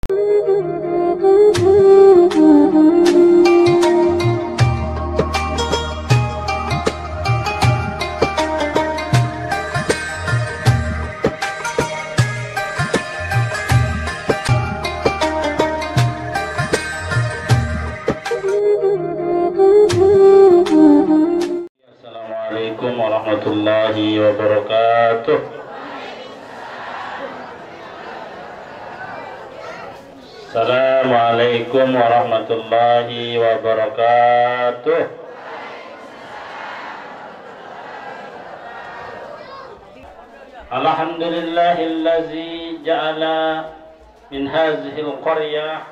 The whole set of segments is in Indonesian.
Assalamualaikum warahmatullahi wabarakatuh. Assalamualaikum warahmatullahi wabarakatuh. Alhamdulillahillazi ja'ala min hazihil qaryah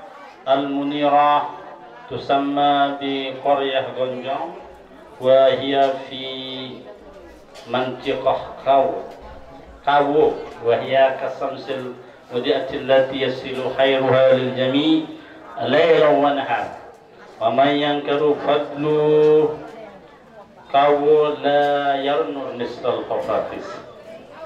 al-munirah tusamma bi qaryah Gonjong wa hiya fi mantiqah Kawu wa hiya kasamsil mudiatil lati yasilu khairuha lil jami' laylan wa nahar wa man yankaru fadlu Kawu la yarnu nistal khafafis.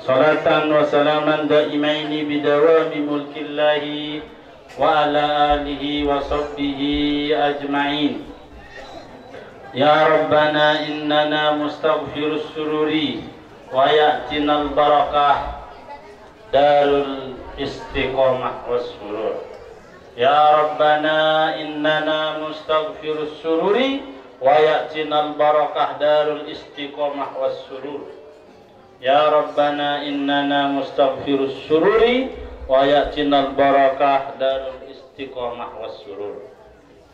Salatan wa salaman daimaini bidawami mulkillahi wa ala alihi wa sahbihi ajma'in. Ya Rabbana innana mustaghfirus sururi wa ya'tinal barakah darul istiqamah was surur. Ya Rabbana innana mustaghfirus sururi wa ya'tinal barakah darul istiqamah was surur. Ya Rabbana innana mustaghfirus sururi wa ya'tinal barakah darul istiqamah was surur.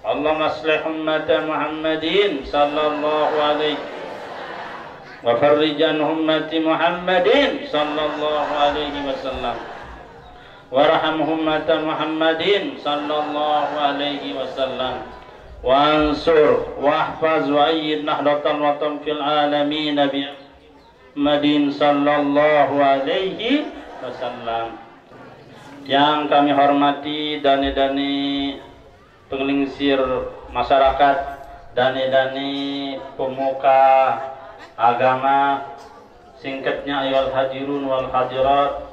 Allahumma aslih ummata Muhammadin sallallahu alaihi wa farrijan ummati Muhammadin sallallahu alaihi wasallam warham ummata Muhammadin sallallahu alaihi wasallam wa ansur wa ahfaz wa ayyid nahdatan wa tamfil alamin bi Muhammadin sallallahu alaihi wasallam. Yang kami hormati dani-dani penglingsir masyarakat, dani-dani pemuka agama, singkatnya ayyuhal hadirun wal hadirat,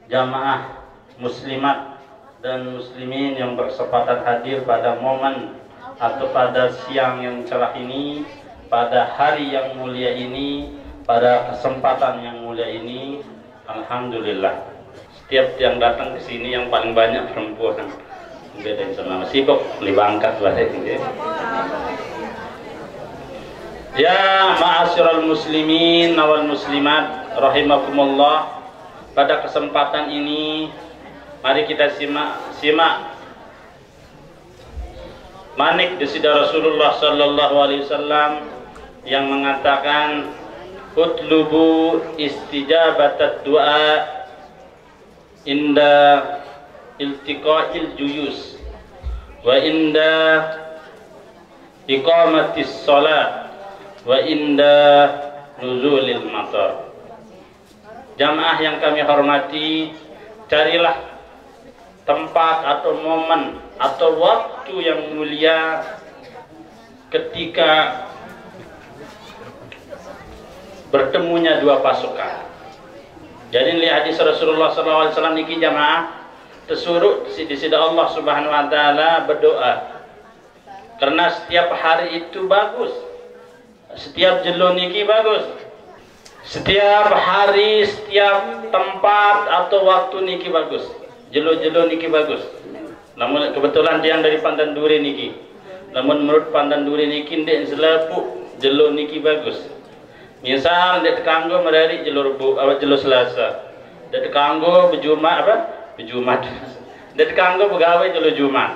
jamaah muslimat dan muslimin yang bersempatan hadir pada momen atau pada siang yang cerah ini, pada hari yang mulia ini, pada kesempatan yang mulia ini. Alhamdulillah, setiap yang datang ke sini yang paling banyak perempuan. Beda sama sibuk libangkat balik ini. Ya ma'asyiral muslimin wal muslimat rahimakumullah. Pada kesempatan ini mari kita simak manik desida Rasulullah sallallahu alaihi wasallam yang mengatakan utlubu istijabatad du'a inda iltiqa'il juyus wa inda iqamatis shalah wa inda nuzulil matar. Jamaah yang kami hormati, carilah tempat atau momen atau waktu yang mulia ketika bertemunya dua pasukan. Jadi lihat hadis Rasulullah SAW niki jamaah tersuruh di sisi Allah Subhanahu wa taala berdoa. Karena setiap hari itu bagus. Setiap jelo niki bagus. Setiap hari, setiap tempat atau waktu niki bagus. Jelo-jelo niki bagus. Namun kebetulan dia dari Pandan Duri niki. Namun menurut Pandan Duri niki ndek selapu jelo niki bagus. Misal ndek kanggo merari jelo Rebu atau jelo Selasa. Ndek kanggo berjumat Jumat. Ndek kanggo pegawai jelo Jumat.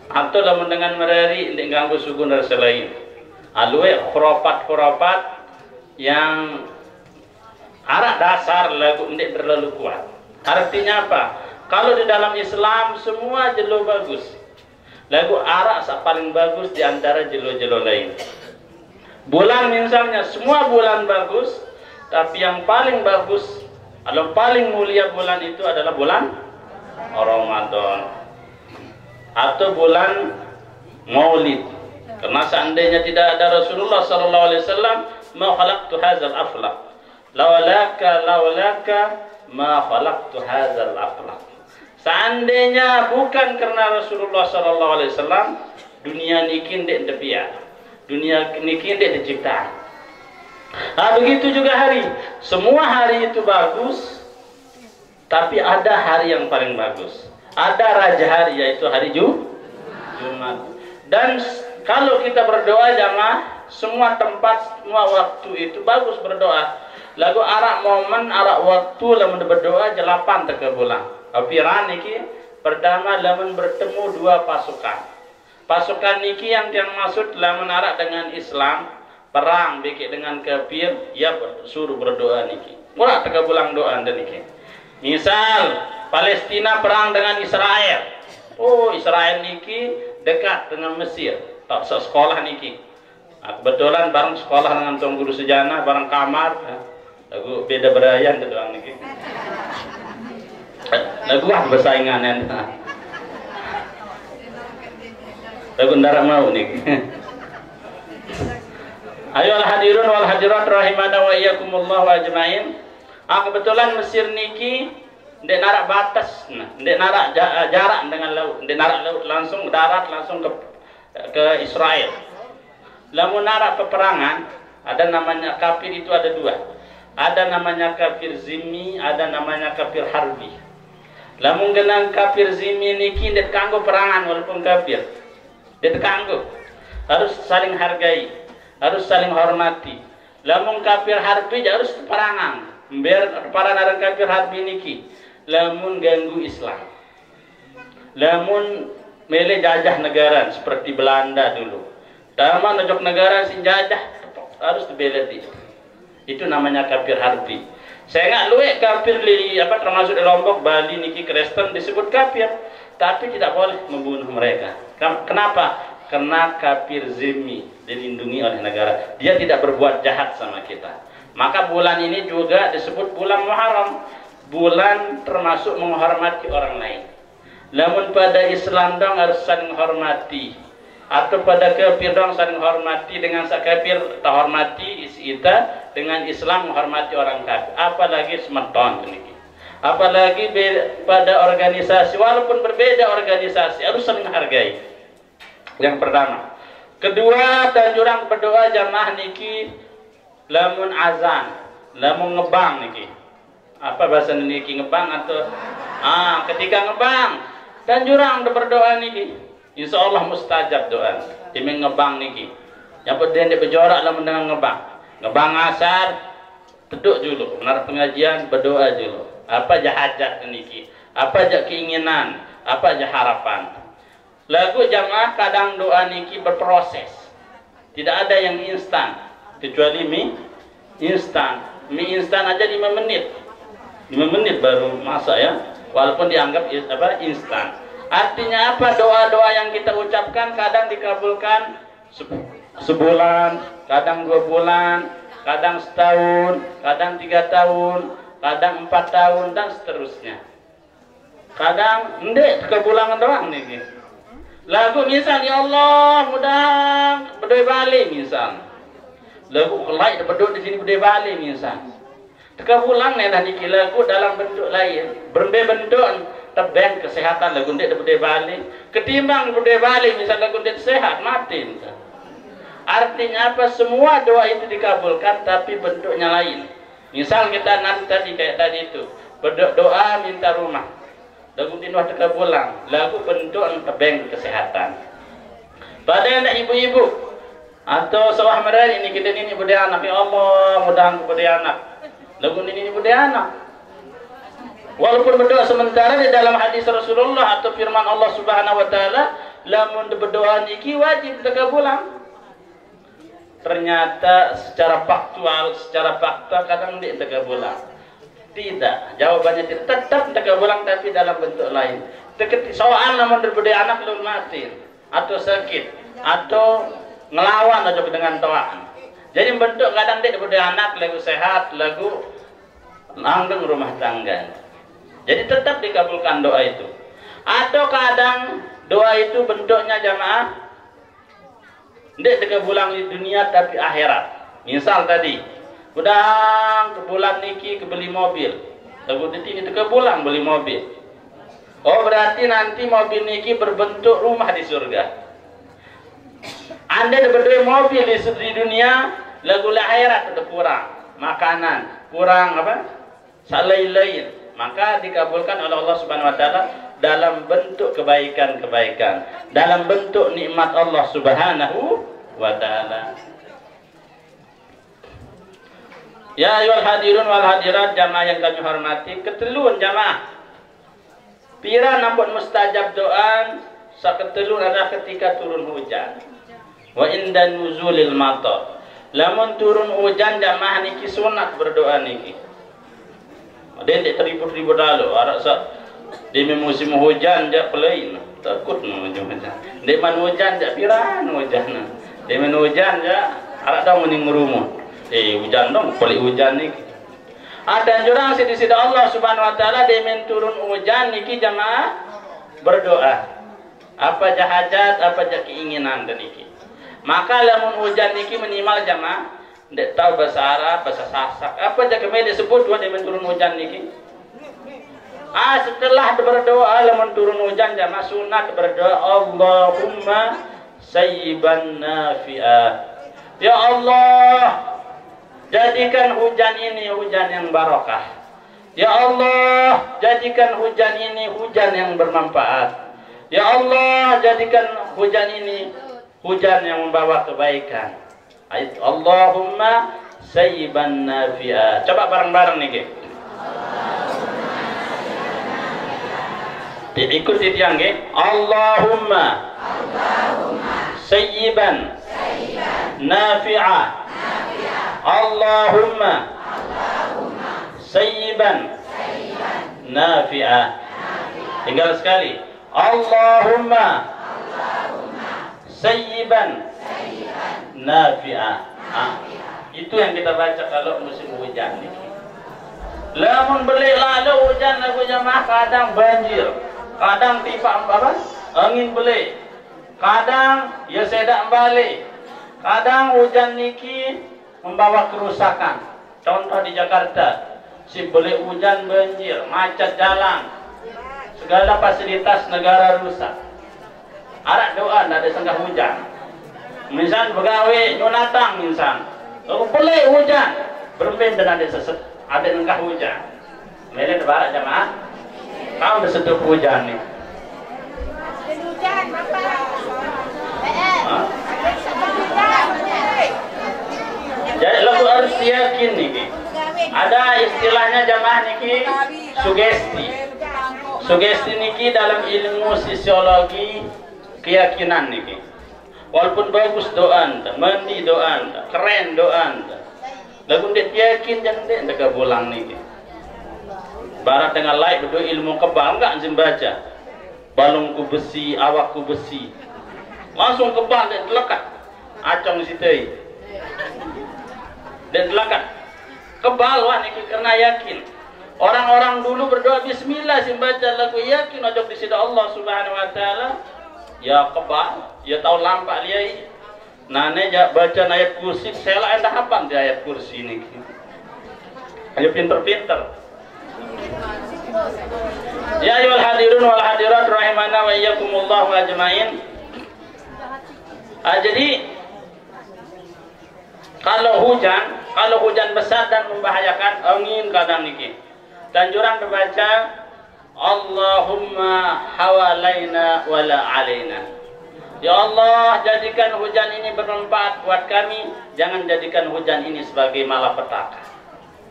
Atau lamun dengan merari ndek ganggu suku dan selain. Alue khurafat yang arak dasar lagu ndek terlalu kuat. Artinya apa? Kalau di dalam Islam semua jelo bagus. Lagu arak sak paling bagus di antara jelo-jelo lain. Bulan misalnya semua bulan bagus, tapi yang paling bagus atau paling mulia bulan itu adalah bulan Ramadan atau bulan Maulid. Karena seandainya tidak ada Rasulullah sallallahu alaihi wasallam, ma khalaqtu hadzal aflaq. Laulaka ma khalaqtu hadzal aflaq. Seandainya bukan karena Rasulullah SAW, dunia niki ndek depia, dunia niki ndek dicipta. Begitu juga hari. Semua hari itu bagus, tapi ada hari yang paling bagus. Ada raja hari, yaitu hari Jumat. Dan kalau kita berdoa jamaah, semua tempat, semua waktu itu bagus berdoa. Lagu arak momen, arak waktu lamun berdoa jelapan terkebulang. Apiran niki pertama lamun bertemu dua pasukan. Pasukan niki yang maksud lamun arak dengan Islam perang bikin dengan kafir, ya suruh berdoa niki. Murah terkebulang doa dan niki. Misal Palestina perang dengan Israel. Oh, Israel niki dekat dengan Mesir. Tak sekolah niki. Kebetulan bareng sekolah dengan tuan guru sejarah, bareng kamar. Lagu beda berayan tu doang niki. Lagu bersaingan yang lagu ndara mau niki. Ayo al hadirun wal hadirat rahimana wa iyyakumullah wa ajmain. Kebetulan Mesir niki ndek narak batas, ndek narak jarak dengan laut, ndek narak laut langsung darat langsung ke Israel. Lamun narak peperangan, ada namanya kafir itu ada dua. Ada namanya kafir zimmi, ada namanya kafir harbi. Lamun genang kafir zimmi niki ndek kanggo perangan walaupun kafir. Ndek kanggo. Harus saling hargai, harus saling hormati. Lamun kafir harbi harus perangan. Biar para narang kafir harbi niki lamun ganggu Islam. Lamun mele jajah negara seperti Belanda dulu. Dama najok negara sin jajah harus dibeleti. Itu namanya kafir harbi. Saya nggak luwe kafir termasuk di Lombok, Bali niki Kristen disebut kafir, tapi tidak boleh membunuh mereka. Kenapa? Karena kafir zimmi dilindungi oleh negara. Dia tidak berbuat jahat sama kita. Maka bulan ini juga disebut bulan Muharram, bulan termasuk menghormati orang lain. Namun pada Islam dong harus saling hormati, atau pada kafir dong saling hormati. Dengan kafir tak hormati kita, dengan Islam menghormati orang kafir. Apalagi semeton ini. Apalagi pada organisasi, walaupun berbeda organisasi harus saling hargai. Yang pertama. Kedua, tanjurang berdoa jamaah niki lamun azan, lamun ngebang niki. Apa bahasa niki ngebang atau ketika ngebang tanjurang berdoa niki. Insyaallah mustajab doa. Timing ngebang niki. Yang penting berjorak lamun dengan ngebang. Ngebang asar duduk dulu, benar pengajian berdoa dulu. Apa aja hajat niki? Apa aja keinginan? Apa aja harapan? Lagu jamaah kadang doa niki berproses. Tidak ada yang instan, kecuali mie instan. Mie instan aja 5 menit. 5 menit baru masak ya. Walaupun dianggap instan. Artinya apa? Doa-doa yang kita ucapkan kadang dikabulkan sebulan, kadang 2 bulan, kadang setahun, kadang 3 tahun, kadang 4 tahun dan seterusnya. Kadang ndek kebulangan doang nih. Lagu misal ya Allah mudah berdoa balik misal. Lagu lain berdoa di sini berdoa balik misal. Teka pulang nih dah dikit lagu dalam bentuk lain. Bentuk tebeng kesehatan lagu ndek berdoa balik. Ketimbang berdoa balik misal lagu ndek sehat mati misal. Artinya apa? Semua doa itu dikabulkan tapi bentuknya lain. Misal kita nanti tadi kayak tadi itu berdoa minta rumah. Lagu tinuh teka pulang, lagu bentuk tebeng kesehatan. Pada anak ibu-ibu atau sawah merah ini kita ini budaya anak, ya Allah mudah budaya anak. Lagu ini budaya anak. Walaupun berdoa sementara di dalam hadis Rasulullah atau firman Allah Subhanahu Wa Taala, lamun berdoa niki wajib teka pulang. Ternyata secara faktual, secara fakta kadang dia teka pulang. Tidak, jawabannya tidak. Tetap terkebulang tapi dalam bentuk lain. Soal namun berbeda anak belum mati atau sakit atau ngelawan atau dengan toaan. Jadi bentuk kadang dia berbeda anak lagu sehat, lagu langgeng rumah tangga. Jadi tetap dikabulkan doa itu. Atau kadang doa itu bentuknya jamaah ndek terkebulang di dunia tapi akhirat. Misal tadi udah ke bulan niki ke beli mobil. Lagu ini ke bulan beli mobil. Oh, berarti nanti mobil niki berbentuk rumah di surga. Anda berdua mobil di dunia, lagu akhirat udah kurang makanan, kurang apa? Lain-lain. Maka dikabulkan oleh Allah Subhanahu wa taala dalam bentuk kebaikan-kebaikan, dalam bentuk nikmat Allah Subhanahu wa taala. Ya ayyuhal hadirun wal hadirat jamaah yang kami hormati, keteluan jamaah. Pira nampun mustajab doa saketelun adalah ketika turun hujan. Wa inda nuzulil matar. Lamun turun hujan jamaah niki sunat berdoa niki. Dia teribut-ribut lalu arak sak di musim hujan jak pelain takut no hujan. Di man hujan jak piran hujan. Di man hujan jak arak dah mending merumuh. Hujan dong pelik hujan niki. Ada jurang di sisi Allah Subhanahu wa taala di men turun hujan niki jamaah berdoa. Apa jah hajat, apa jah keinginan dan niki. Maka lamun hujan niki minimal jamaah ndak tahu bahasa Arab, bahasa Sasak. Apa jah kemai disebut dua di men turun hujan niki. Setelah berdoa lamun turun hujan jamaah sunat berdoa Allahumma sayyiban nafi'ah. Ya Allah, jadikan hujan ini hujan yang barakah. Ya Allah, jadikan hujan ini hujan yang bermanfaat. Ya Allah, jadikan hujan ini hujan yang membawa kebaikan. Allahumma sayyiban nafi'ah. Coba bareng-bareng nih. Diikuti tiang nggih. Allahumma sayyiban nafi'ah. Allahumma sayyiban nafi'ah. Tinggal sekali. Allahumma sayyiban nafi'ah. Itu yang kita baca kalau musim hujan ini. Lamun belik lalu hujan lagu jamaah kadang banjir, kadang tiba apa? Angin belik, kadang ya sedak balik, kadang hujan niki membawa kerusakan. Contoh di Jakarta, si belik hujan banjir, macet jalan, segala fasilitas negara rusak. Arak doa ada senggah hujan. Misal pegawai nyunatang misal, belik hujan, bermain dan ada seset. Ada nengkah hujan. Mele barak jamaah. Kau udah setup hujan nih. Hujan Bapak. Jadi lagu harus yakin nih. Ada istilahnya jamaah niki sugesti. Sugesti niki dalam ilmu sosiologi keyakinan niki. Walaupun bagus doa anda, mandi doa anda, keren doa anda. Lagu dia yakin jangan dia ndak bolang nih. Barat dengan lain berdoa ilmu kebal enggak anjing baca. Balungku besi, awakku besi. Langsung kebal dan telekat. Acong situ. Dan telekat. Kebal wah niki karena yakin. Orang-orang dulu berdoa bismillah sim baca lagu yakin ojok di sida Allah Subhanahu wa taala. Ya kebal, ya tahu lampak liai. Nane baca ayat kursi, saya lah anda hafal di ayat kursi ini. Ayo pinter-pinter. Ya ayyuhal hadirun wal hadirat rahimana wa iyyakumullah wa ajmain. Jadi kalau hujan besar dan membahayakan angin kadang niki. Dan jurang berbaca Allahumma hawalaina wala alaina. Ya Allah, jadikan hujan ini bermanfaat buat kami. Jangan jadikan hujan ini sebagai malapetaka.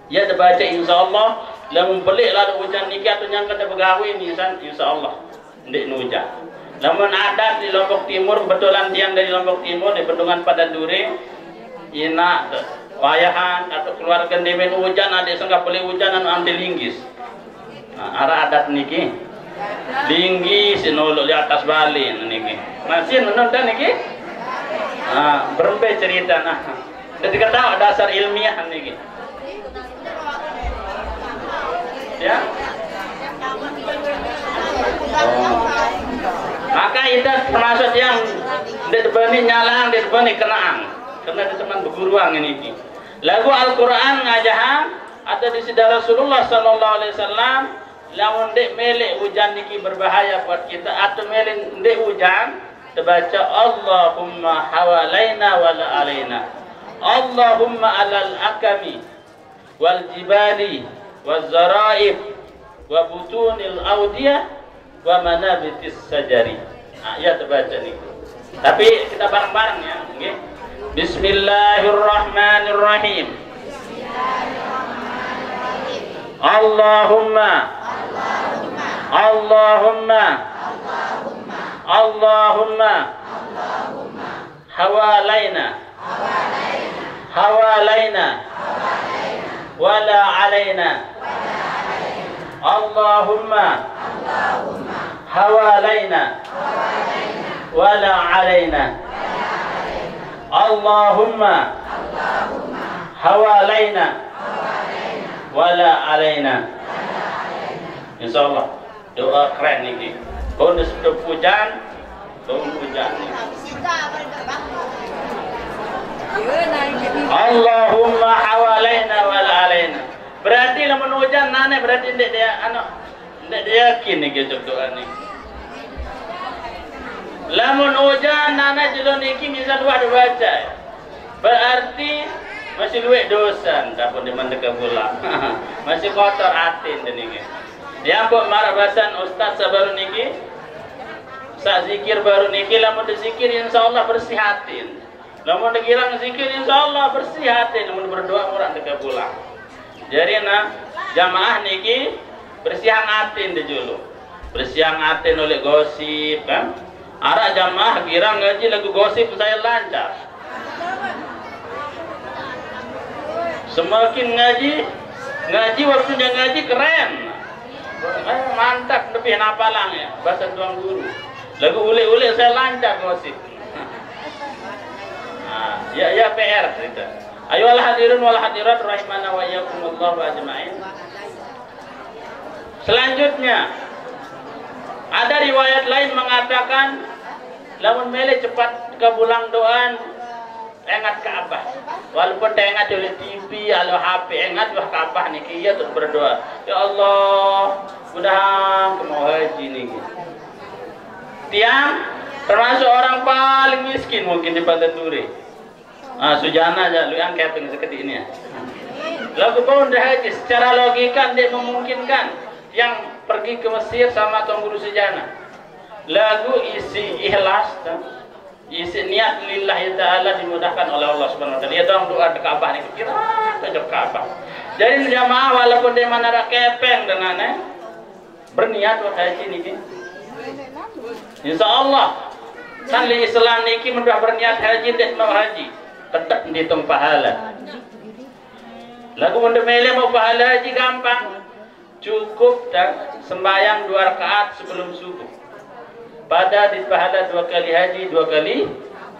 Ya, dibaca insya Allah. Lamun pelik lalu hujan niki atau yang kata begawi insya Allah. Ndik hujan. Lamun adat di Lombok Timur, kebetulan tiang dari Lombok Timur di Bendungan Padan Duri, ina wayahan atau keluarga demen hujan ada sangka pelik hujan anu ambil linggis. Nah, arah adat niki. Tinggi sinuluk di atas Bali niki. Masih nonton niki? Berempe cerita nah. Jadi tahu dasar ilmiah niki. Ya. Maka itu termasuk yang dibani nyalang, dibani kenang. Karena itu teman berguruang niki. Lagu Al-Qur'an ngajah ada di sida Rasulullah sallallahu alaihi wasallam lamun dek melek hujan niki berbahaya buat kita atau melek dek hujan terbaca Allahumma hawalaina wala alaina. Allahumma alal akami wal jibali wal zaraib wa butunil audiyah wa manabitis sajari. Ya terbaca nih. Tapi kita bareng-bareng ya, okay? Bismillahirrahmanirrahim. Allahumma Allahumma Allahumma hawalaina hawalaina wala alaina. Allahumma hawalaina wala alaina. Allahumma hawalaina wala alaina. Insyaallah doa keren nih. Kau sudah hujan, kau hujan nih. Allahumma hawalaina wala alaina. Berarti lamun hujan nane berarti ndek dia ndek dia yakin nih gitu doa nih. Lamun hujan nana jelo niki misal dua baca. Berarti masih luwek dosa, dapun di mandeka pula. Masih kotor hati niki. Yang kok marah bahasan ustaz sabaru niki. Sa zikir baru niki lamun dizikir insyaallah bersih hati. Lamun dikirang zikir insyaallah bersih hati, lamun berdoa murah teka pula. Jadi jamaah niki bersihan hati dulu. Bersihan hati oleh gosip kan. Ara jamaah kira ngaji lagu gosip saya lancar. Semakin ngaji waktunya ngaji keren. Mantap lebih napalang ya bahasa tuang guru. Lagu ule-ule saya lancar gosip. Ya PR cerita. Ayolah hadirin wal hadirat rahimana wa iyyakumullah wa ajmain. Selanjutnya ada riwayat lain mengatakan lamun mele cepat ke bulang doan engat Ka'bah. Walaupun engat oleh TV atau HP engat wah Ka'bah niki ya terus berdoa. Ya Allah, mudah-mudahan mau haji niki. Tiang termasuk orang paling miskin mungkin di Pantai Turi. Sujana aja lu yang keping seperti ini ya. Lagu pun dah haji secara logika dia memungkinkan yang pergi ke Mesir sama Tuan Guru Sujana. Lagu isi ikhlas dan isi niat lillahi ta'ala dimudahkan oleh Allah Subhanahu wa taala. Dia doang doa di Ka'bah ni kira saja Ka'bah. Jadi jamaah walaupun dia mana ada kepeng dengan berniat buat haji niki. Insyaallah kan li Islam niki mudah berniat haji dek mau haji tetap dihitung pahala. Lagu mundur mele mau pahala haji gampang. Cukup dan sembahyang 2 rakaat sebelum subuh. Pada di pahala 2 kali haji, 2 kali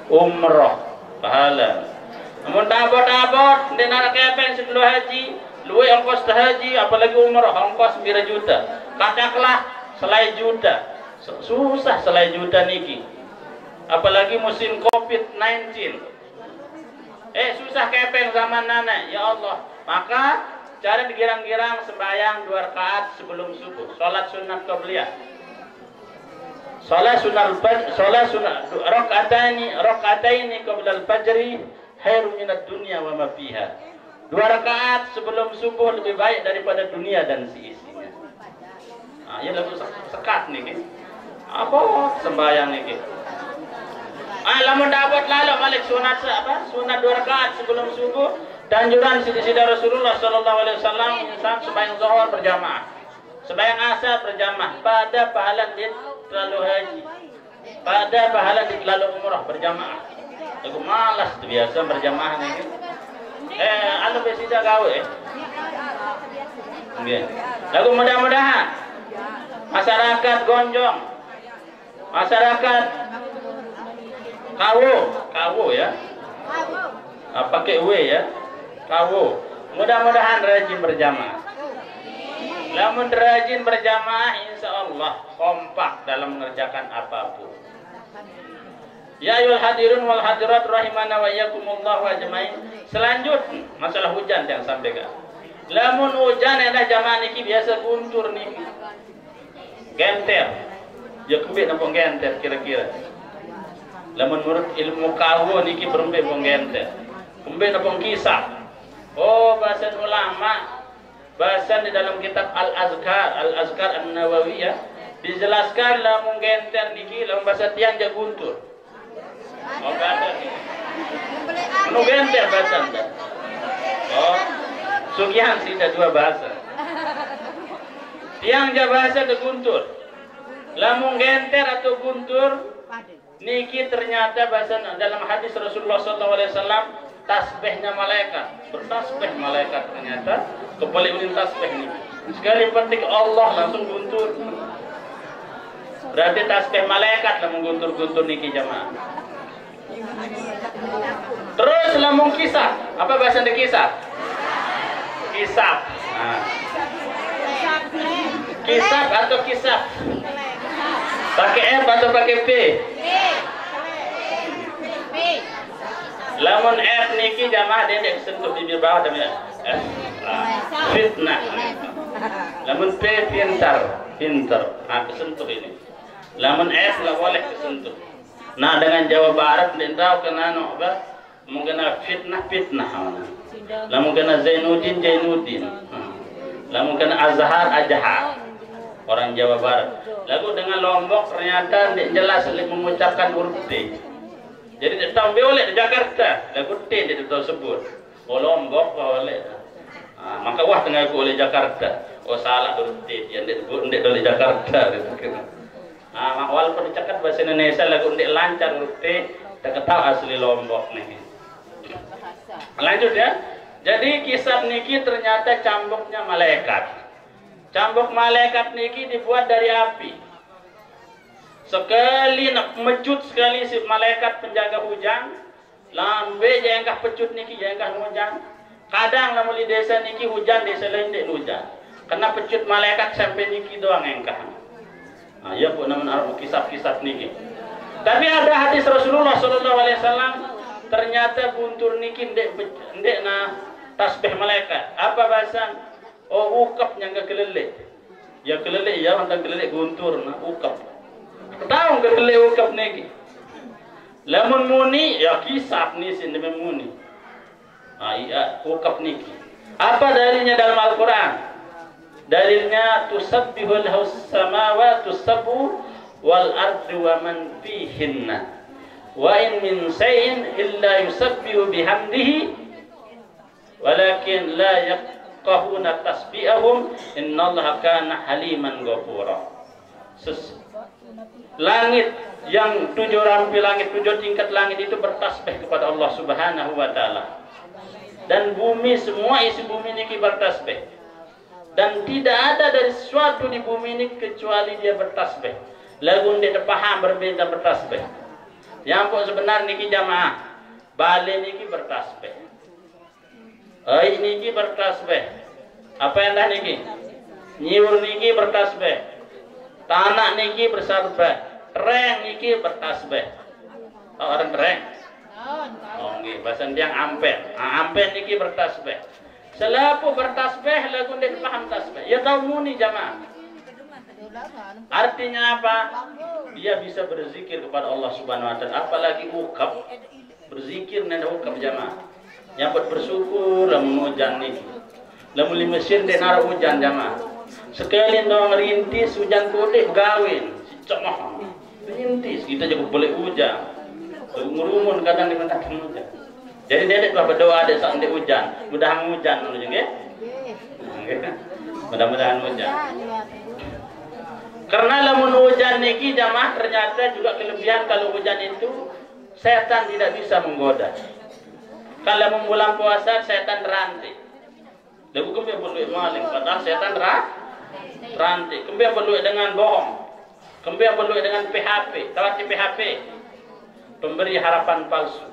umrah pahala. Namun abot-abot ndek nak kepeng sebelum haji, luwe ongkos haji apalagi umrah ongkos 9 juta. Katakanlah selai juta. Susah selai juta niki. Apalagi musim Covid-19. Susah kepeng zaman nana, ya Allah. Maka cara digirang-girang sembahyang 2 rakaat sebelum subuh. Salat sunat qabliyah. Salat sunat rakaataini qabla al-fajri khairun minad dunya wa ma fiha. 2 rakaat sebelum subuh lebih baik daripada dunia dan seisinya. Ya lagu sekat nih. Apa sembahyang nih? Lamun dapat lalu malik sunat sunat 2 rakaat sebelum subuh. Tanjuran sida Rasulullah sallallahu alaihi wasallam insan sembahyang zuhur berjamaah. Sembahyang asar berjamaah pada pahala dia lalu haji. Pada pahala dia lalu umrah berjamaah. Aku malas tu biasa berjamaah ni. Anu besida gawe. Nggih. Lagu mudah-mudahan masyarakat Gonjong, masyarakat Kawo ya. Pakai W ya. Kawo. Mudah-mudahan rajin berjamaah. Lamun rajin berjamaah insyaallah kompak dalam mengerjakan apapun. Ya ayyuhal hadirun wal hadirat rahimana wa iyyakumullah wa ajmain. Selanjutnya masalah hujan yang sampaikan. Lamun hujan ada jamaah niki biasa guntur niki. genter. Ya kembali nampung genter kira-kira. Lamun menurut ilmu kawu niki berumpe pun genter. Kembali nampung kisah. Oh bahasan ulama, bahasan di dalam kitab Al-Azkar An-Nawawiyah dijelaskan lamun genter niki lamun bahasa tiang jaguntur. Oh ada. Anu genter bahasan. Oh, sugihan sih ada dua bahasa. Tiang ja bahasa de guntur. Lamun genter atau guntur niki ternyata bahasa dalam hadis Rasulullah SAW tasbihnya malaikat, bertasbih malaikat ternyata kembali ulin tasbih niki. Sekali petik Allah langsung guntur. Berarti tasbih malaikat lamun guntur-guntur niki jamaah. Terus lamun kisah, apa bahasa de kisah? Kisah. Nah. Kisah atau kisah? Pakai F atau pakai P? Lamun F niki jamaah dia sentuh bibir bawah demi F. Fitnah. Lamun P pintar. Nah, kesentuh ini. Lamun F nggak boleh kesentuh. Nah, dengan Jawa Barat tidak tahu kena apa? Mungkin fitnah. Lamun kena Zainuddin. Lamun kena Azhar. Orang Jawa Barat. Lalu dengan Lombok ternyata tidak jelas mengucapkan huruf T. Jadi tidak tahu boleh di Jakarta. Lagu T tidak tahu sebut. Oh Lombok boleh. Maka wah tengah aku oleh Jakarta. Oh salah huruf T. Yang tidak oleh Jakarta. Walaupun dicakap bahasa Indonesia lagu tidak lancar huruf T. Tak tahu asli Lombok nih. Lanjut ya. Jadi kisah niki ternyata cambuknya malaikat. Cambuk malaikat niki dibuat dari api. Sekali nak mecut sekali si malaikat penjaga hujan, lambe jengkah pecut niki jengkah hujan. Kadang lamun di desa niki hujan, desa lain tidak hujan. Karena pecut malaikat sampai niki doang engkah. Nah, ya bu namun kisah-kisah niki. Tapi ada hadis Rasulullah SAW ternyata guntur niki ndek na tasbih malaikat. Apa bahasa? Oh ukap yang ke kelele. Ya kelele ya orang kelele guntur na ukap. Tahu ke kelele ukap niki. Lamun muni ya kisah ni sin demi muni. Iya ukap niki. Apa dalilnya dalam Al-Qur'an? Dalilnya tusabbihul samawati tusabbu wal ardu wa man fihinna. Wa in min shay'in illa yusabbihu bihamdihi walakin la yafqahuna tasbihahum innallaha kana haliman ghafura. Langit yang 7 rampi langit, 7 tingkat langit itu bertasbih kepada Allah Subhanahu wa taala. Dan bumi, semua isi bumi ini bertasbih. Dan tidak ada dari sesuatu di bumi ini kecuali dia bertasbih. Lagu dia paham berbeda bertasbih. Yang pun sebenarnya niki jamaah, bale niki bertasbih. Niki bertasbih. Apa yang dah niki? Nyiur niki bertasbih. Tanah niki bersabeh. Tereng niki bertasbih. Tahu orang tereng? Oh nggih, bahasa tiang ampen. Ampen niki bertasbih. Selapu bertasbih lagu dia paham tasbih. Ya tahu muni jamaah. Artinya apa? Dia bisa berzikir kepada Allah Subhanahu wa taala. Apalagi ukap. Berzikir nanda ukap jamaah. Nyambut bersyukur lamun hujan niki. Lamun di Mesir dia naruh hujan jamaah. Sekali dong rintis hujan kode gawin. Si cemah. Rintis kita juga boleh hujan. Rumun kadang dimintakan hujan. Jadi dedek lah berdoa ada saat dia hujan. Mudah-mudahan hujan dulu juga. Mudah-mudahan hujan. Karena lamun hujan niki jamaah ternyata juga kelebihan kalau hujan itu setan tidak bisa menggoda. Kalau membulan puasa setan rantai. Lagu kembali berluit maling padahal setan rantai. Kembali berluit dengan bohong. Kembali berluit dengan PHP. Tahu PHP? Pemberi harapan palsu.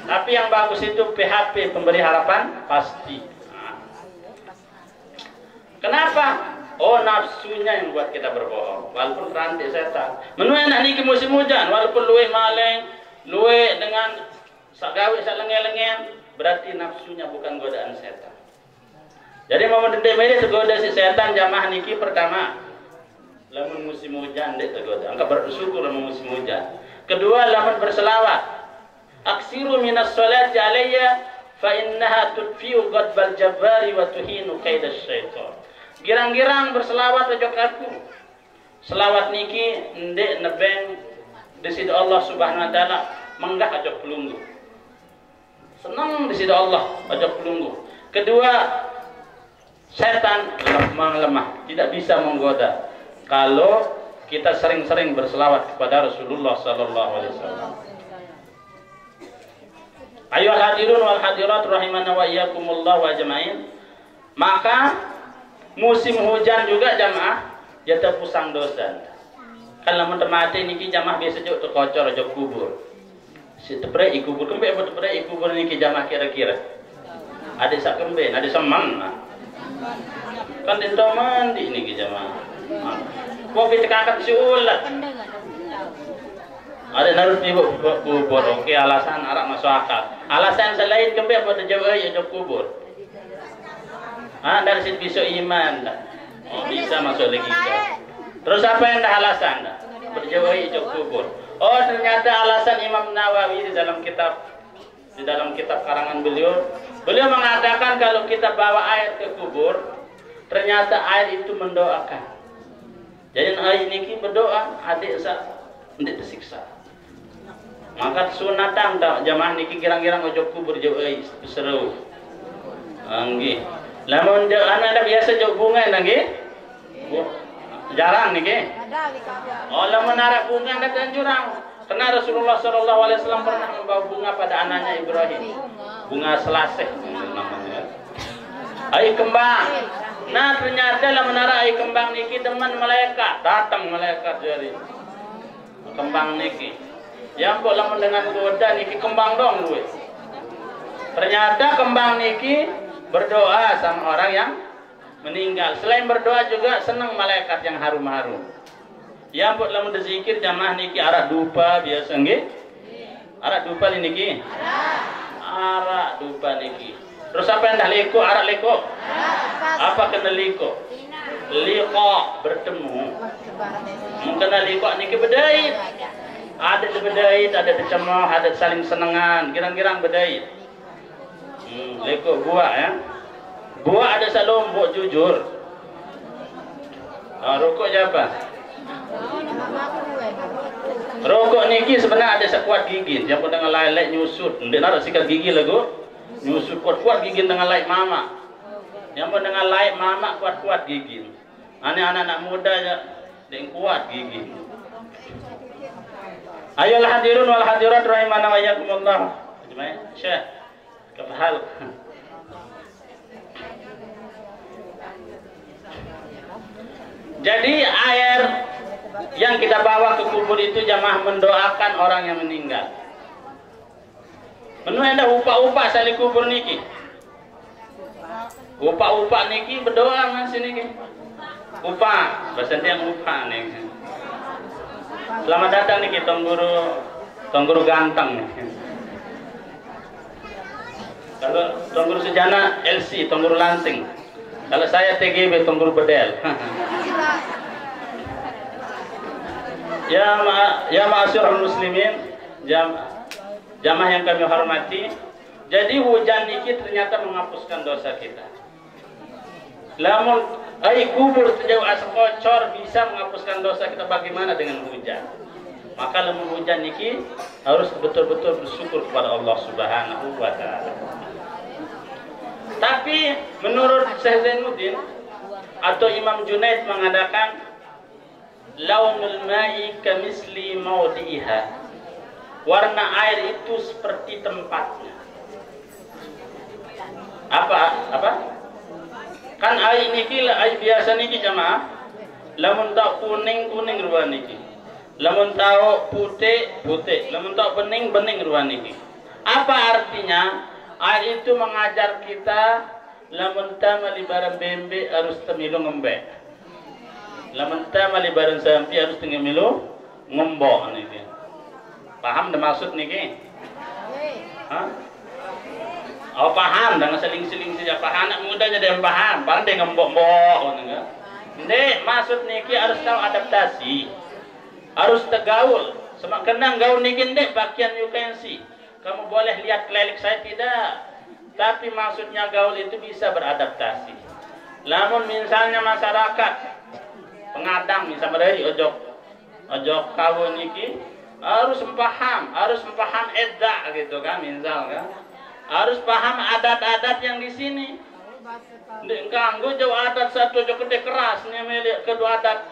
Tapi yang bagus itu PHP, pemberi harapan pasti. Kenapa? Oh nafsunya yang buat kita berbohong. Walaupun rantai setan. Menu enak niki musim hujan. Walaupun luwe maling, luwe dengan sagawi salenge-lengen, berarti nafsunya bukan godaan setan. Jadi mau mendem ini tergoda si setan jamaah niki pertama. Lamun musim hujan dek tergoda. Angka bersyukur lamun musim hujan. Kedua, lamun berselawat. Aksiru minas sholati alayya fa innaha tudfi'u ghadbal jabbari wa tuhinu kaidas syaitan. Girang-girang berselawat ojok aku. Selawat niki ndek nebeng disitu Allah Subhanahu wa taala menggah ojok pelunggu. Senang disitu Allah ojok pelunggu. Kedua, setan lemah, tidak bisa menggoda kalau kita sering-sering berselawat kepada Rasulullah sallallahu alaihi wasallam. Ayyuhal hadirun wal hadirat rahimana wa iyyakumullah wa ajmain. Maka musim hujan juga jamaah jatuh pusang dosa. Kalau mun mati niki jamaah biasa juk tekocor juk kubur. Si tepre ikubur kembe apa tepre ikubur niki jamaah kira-kira. Ada sak kemben, ada seman. Kan dinto mandi niki jamaah. Kopi tekakat si ulat. Ada narut ibu kubur. Oke, alasan arak masuk akal. Alasan selain kembe apa terjawab ya juk kubur. Dari situ besok iman. Oh, bisa masuk lagi. Terus apa yang dah alasan dah? Berjauh juk kubur. Oh, ternyata alasan Imam Nawawi di dalam kitab karangan beliau mengatakan kalau kita bawa air ke kubur, ternyata air itu mendoakan. Jadi air ini berdoa adik tidak tersiksa. Maka sunatan jamaah niki kirang-kirang ojok kubur jauh seru. Anggi. Lamun anak biasa jauh bunga nggih. Jarang niki. Oh, lamun arak bunga ada jurang. Karena Rasulullah sallallahu alaihi wasallam pernah membawa bunga pada anaknya Ibrahim. Bunga selasih namanya. Ai kembang. Nah, ternyata lamun arak ai kembang niki teman malaikat, datang malaikat jadi. Kembang niki. Yang kok lamun dengan goda niki kembang dong duwe. Ternyata kembang niki berdoa sama orang yang meninggal. Selain berdoa juga senang malaikat yang harum-harum. Ya buat lamun berzikir jamaah niki arak dupa biasa nggih? Arak dupa niki? Arak dupa niki. Terus apa yang dah liko? Arak liko? Apa kena liko? Liko bertemu. Mungkin liko niki bedait. Ada bedait, ada cemoh, ada saling senengan, girang-girang bedait. Liko buah ya. Buah ada salombok jujur. Rokok siapa? Rokok niki sebenarnya ada sekuat gigi. Yang dengan lain-lain nyusut. Dengar sikat gigi lagu. Nyusut kuat-kuat gigi dengan lain mama. Yang dengan lain mama kuat-kuat gigi. Anak-anak muda aja yang kuat gigi. Ayolah hadirun wal hadirat rahimana wa iyyakumullah. Jemaah, Syekh. Kepahal. Jadi air yang kita bawa ke kubur itu jamaah mendoakan orang yang meninggal. Menu ada upah-upah sali kubur niki. Upah-upah niki berdoa mas niki. Upah, bahasa yang upah niki. Selamat datang niki Tongguru ganteng. Kalau Tongguru Sejana LC, Tongguru Lansing. Kalau saya TGB, Tongguru Bedel. Ya ma'asyiral muslimin, jamaah yang kami hormati. Jadi hujan niki ternyata menghapuskan dosa kita. Lamun ai kubur sejauh askocor bisa menghapuskan dosa kita, bagaimana dengan hujan? Maka lamun hujan niki harus betul-betul bersyukur kepada Allah Subhanahu wa taala. Tapi menurut Syekh Zainuddin atau Imam Junaid mengatakan launul ma'i kamisli maudiha. Warna air itu seperti tempatnya. Apa? Kan air niki air biasa niki jamaah. Lamun tak kuning ruang niki. Lamun tahu putih, lamun tahu bening ruang niki. Apa artinya? Air itu mengajar kita lamun ta malibaran bembe harus temilu ngembek. Lamun ta malibaran sampi harus temilu ngembok niki. Paham dah maksud niki? Hah? Oh paham, dengan seling-seling saja paham. Anak muda jadi yang paham, dia ngembok-mbok niki. Ndek, maksud niki harus tahu adaptasi, harus tergaul. Semakin gaul niki ndek bagian you can see. Kamu boleh lihat keliling saya tidak, tapi maksudnya gaul itu bisa beradaptasi. Namun misalnya masyarakat pengadang misalnya dari ojok kawin niki harus paham edak gitu kan, misal kan. Harus paham adat-adat yang di sini. Ndek ganggu jauh adat satu jauh gede kerasnya milik kedua adat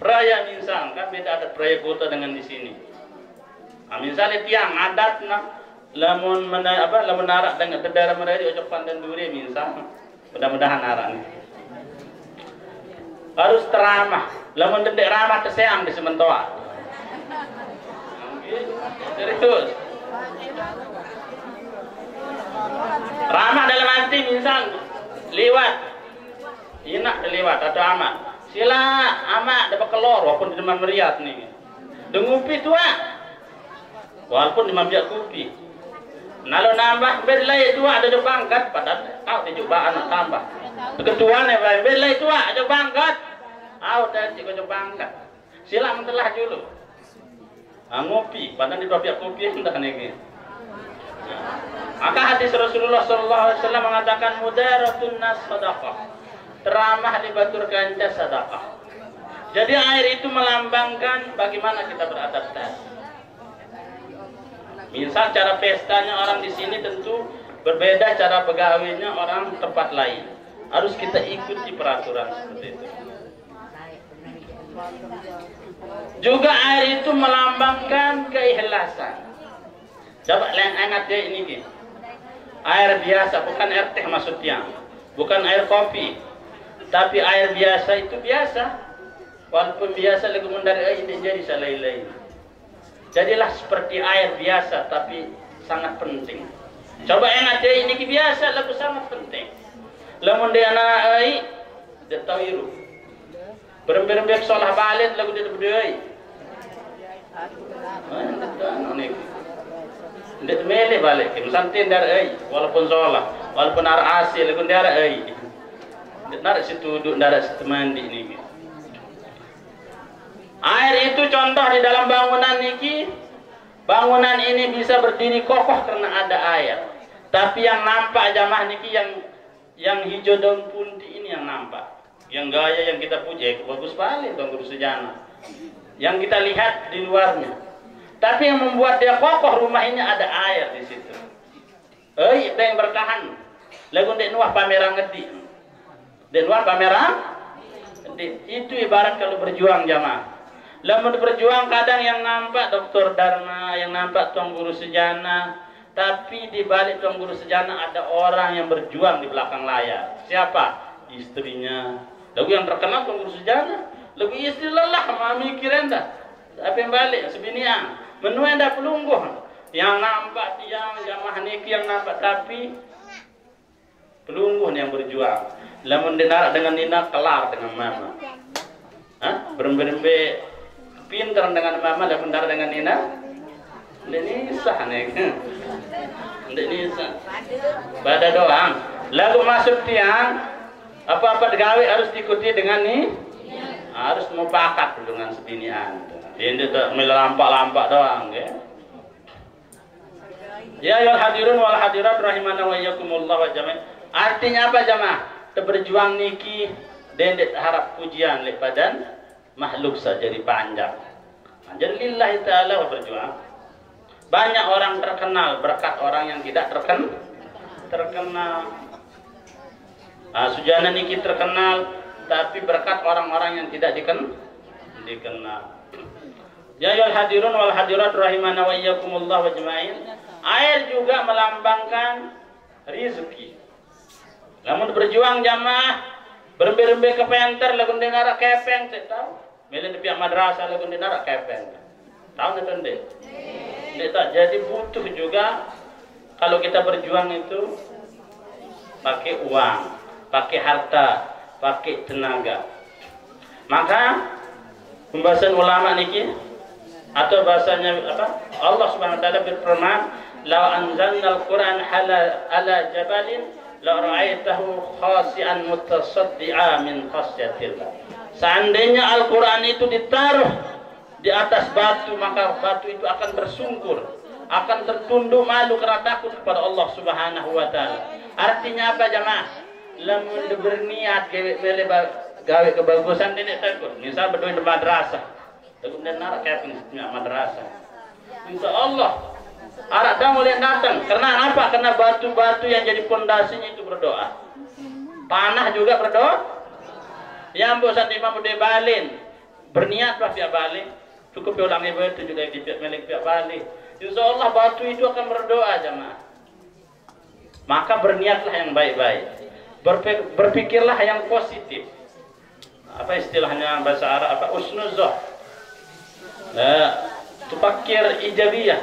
peraya misal kan, beda adat peraya kota dengan di sini. Nah, misalnya tiang adat lamun narak dengan daerah mereka ojok pandan duri misal, mudah-mudahan narak nih. Harus teramah, lamun dendek ramah terseang di sementoa. Serius. Ramah dalam arti misal lewat inak lewat atau amat sila amat dapat kelor walaupun di demam meriat nih dengupi tua walaupun di mambiak kupi nalo nambah berlai tua ada bangkat padahal kau tujuh anak tambah ketua nih berlai tua ada bangkat dan jika ada bangkat sila mentelah dulu ngopi padahal di mambiak kupi entah nih. Maka hadis Rasulullah SAW mengatakan mudaratun nas sadaqah, teramah dibatur kanca sadaqah. Jadi air itu melambangkan bagaimana kita beradaptasi. Misal cara pestanya orang di sini tentu berbeda cara pegawainya orang tempat lain. Harus kita ikuti peraturan seperti itu. Juga air itu melambangkan keikhlasan. Coba ingat dia ini. Air biasa, bukan air teh maksudnya, bukan air kopi, tapi air biasa itu biasa. Walaupun biasa lagu mendari air tidak jadi salai-lai. Jadilah seperti air biasa, tapi sangat penting. Coba ingat dia ini biasa, lagu sangat penting. Lamun dia anak air, dia tahu iru. Berembek solah balik lagu dia berdua. Ndek mele balik, misalnya dari walaupun sholat, walaupun arah asli, lagu dari ndek narik situ duduk, narik situ mandi niki. Air itu contoh di dalam bangunan niki. Bangunan ini bisa berdiri kokoh karena ada air. Tapi yang nampak jamaah niki yang hijau daun punti ini yang nampak. Yang gaya yang kita puja, bagus sekali Tuan Guru Sejana. Yang kita lihat di luarnya. Tapi yang membuat dia kokoh rumah ini ada air di situ. Itu yang bertahan. Lagu dek nuah pamerang ngedi. Dek nuah pamerang ngedi. Itu ibarat kalau berjuang jamaah. Lalu berjuang kadang yang nampak Dr. Dharma, yang nampak Tuan Guru Sejana. Tapi di balik Tuan Guru Sejana ada orang yang berjuang di belakang layar. Siapa? Istrinya. Lagu yang terkenal Tuan Guru Sejana. Lagu istri lelah, mami kira dah. Apa yang balik? Sebinian. Menu yang dah pelungguh. Yang nampak tiang jamaah niki yang nampak, tapi pelungguh yang berjuang. Lamun dinarak dengan Nina kelar dengan mama. Berembe-rembe pintar dengan mama, lamun dinarak dengan Nina. Ndek nisah nih. Ndek nisah. Pada doang. Lagu masuk tiang, apa-apa digawe harus diikuti dengan nih. Harus mupakat dengan sebinian. Ini tak melampak-lampak doang, ya. Ya ayyuhal hadirun wal hadirat rahimana wa iyyakumullah wa jami'. Artinya apa jamaah? Berjuang niki dendet harap pujian le badan makhluk saja dipanjang. Jadi lillahi ta'ala berjuang. Banyak orang terkenal berkat orang yang tidak terkenal. Sujana niki terkenal tapi berkat orang-orang yang tidak dikenal. Ya ayyuhal hadirun wal hadirat rahimana wa iyyakumullah wa jami'in. Air juga melambangkan rezeki. Namun berjuang jamaah berembe-rembe ke penter lagu dengar kepeng tahu. Melen di pihak madrasah lagu dengar kepeng. Tahu enggak ndek? Ndek tak jadi butuh juga kalau kita berjuang itu pakai uang, pakai harta, pakai tenaga. Maka pembahasan ulama niki atau bahasanya apa? Allah Subhanahu wa taala berfirman, "Law anzalna al-Qur'an ala jabalin la ra'aitahu khasi'an mutasaddi'a min khasyatillah. Seandainya Al-Qur'an itu ditaruh di atas batu, maka batu itu akan bersungkur, akan tertunduk malu karena takut kepada Allah Subhanahu wa taala. Artinya apa jamaah? Lamun berniat gawe kebagusan tidak takut. Misal berdoa di madrasah, kemudian narak kayak madrasah. Insya Allah arak dah mulai datang. Karena apa? Karena batu-batu yang jadi pondasinya itu berdoa. Tanah juga berdoa. Yang bosan imam udah balin, berniatlah pihak balik. Cukup ulang ibu itu juga di pihak milik pihak balik. Insya Allah batu itu akan berdoa jemaah. Maka berniatlah yang baik-baik. Berpikirlah yang positif. Apa istilahnya bahasa Arab? Apa usnuzah? Tupakir ijabiyah.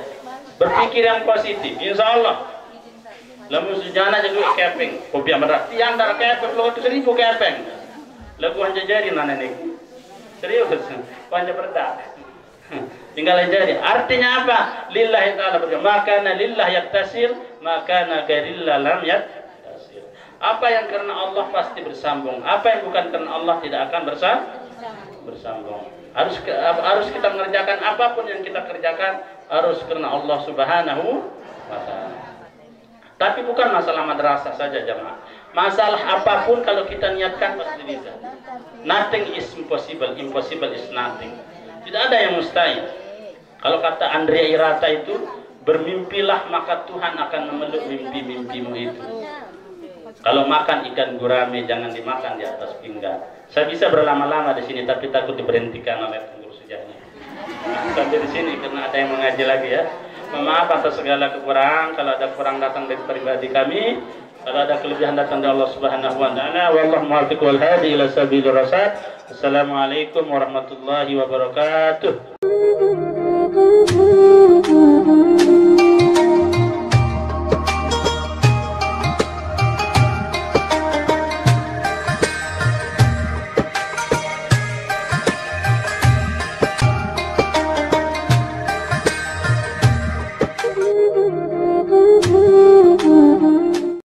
Berpikir yang positif. Insya Allah. Lalu sejana jadi keping. Kopi yang berat. Tiang darah keping. Lalu 1.000 keping. Lalu hanya jari mana nih? Serius. Hanya berat. Tinggal jadi. Artinya apa? Lillahi ta'ala berkata. Makana lillah yaktasir. Makana garillah lam yaktasir. Apa yang karena Allah pasti bersambung. Apa yang bukan karena Allah tidak akan bersambung. Harus kita mengerjakan apapun yang kita kerjakan harus karena Allah Subhanahu wa taala. Tapi bukan masalah madrasah saja jemaah. Masalah apapun kalau kita niatkan pasti bisa. Nothing is impossible, impossible is nothing. Tidak ada yang mustahil. Kalau kata Andrea Irata itu, bermimpilah maka Tuhan akan memeluk mimpi-mimpimu itu. Kalau makan ikan gurame jangan dimakan di atas pinggang. Saya bisa berlama-lama di sini tapi takut diberhentikan oleh pengurus sejahnya. Sampai di sini karena ada yang mengaji lagi ya. Maaf atas segala kekurangan. Kalau ada kurang datang dari pribadi kami, kalau ada kelebihan datang dari Allah Subhanahu wa taala. Wallahu muwaffiq wal hadi ila sabilir rasyad. Assalamualaikum warahmatullahi wabarakatuh.